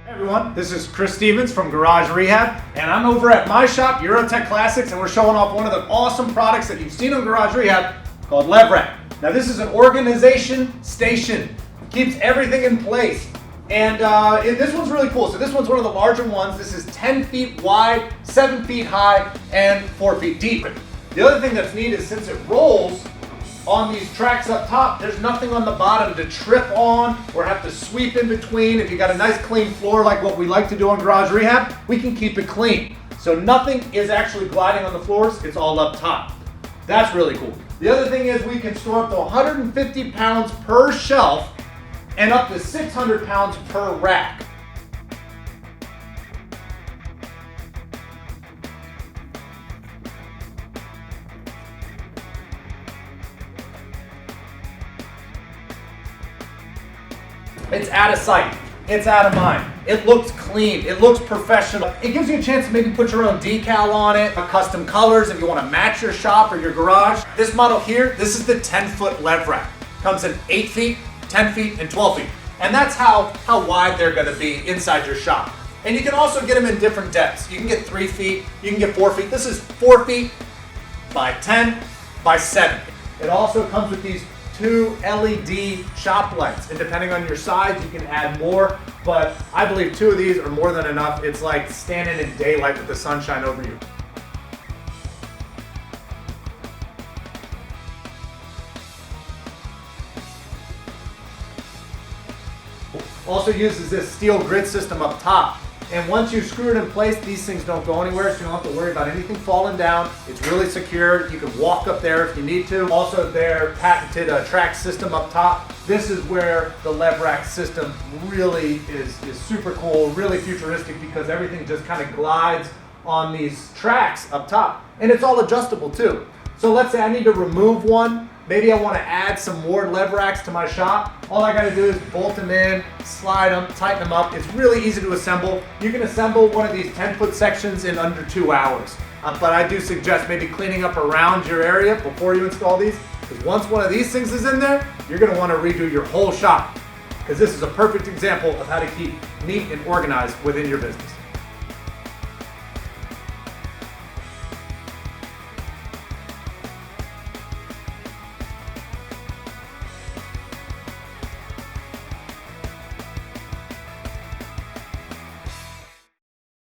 Hey everyone, this is Chris Stevens from Garage Rehab, and I'm over at my shop, Eurotech Classics, and we're showing off one of the awesome products that you've seen on Garage Rehab called Levrack. Now this is an organization station. It keeps everything in place. And this one's really cool. So this one's one of the larger ones. This is 10 feet wide, 7 feet high, and 4 feet deep. The other thing that's neat is since it rolls on these tracks up top, there's nothing on the bottom to trip on or have to sweep in between. If you got a nice clean floor like what we like to do on Garage Rehab, we can keep it clean. So nothing is actually gliding on the floors, it's all up top. That's really cool. The other thing is we can store up to 150 pounds per shelf and up to 600 pounds per rack. It's out of sight, it's out of mind. It looks clean, it looks professional. It gives you a chance to maybe put your own decal on it, custom colors if you want to match your shop or your garage. This model here, this is the 10-foot Levrack. Comes in 8 feet, 10 feet, and 12 feet. And that's how wide they're gonna be inside your shop. And you can also get them in different depths. You can get 3 feet, you can get 4 feet. This is 4 feet by 10 by 7. It also comes with these 2 LED shop lights, and depending on your size you can add more, but I believe 2 of these are more than enough. It's like standing in daylight with the sunshine over you. Also uses this steel grid system up top. And once you screw it in place, these things don't go anywhere, so you don't have to worry about anything falling down. It's really secure. You can walk up there if you need to. Also their patented track system up top. This is where the Levrack system really is super cool, really futuristic, because everything just kind of glides on these tracks up top. And it's all adjustable too. So let's say I need to remove one. Maybe I want to add some more Levracks to my shop. All I got to do is bolt them in, slide them, tighten them up. It's really easy to assemble. You can assemble one of these 10-foot sections in under 2 hours. But I do suggest maybe cleaning up around your area before you install these, because once one of these things is in there, you're going to want to redo your whole shop, because this is a perfect example of how to keep neat and organized within your business.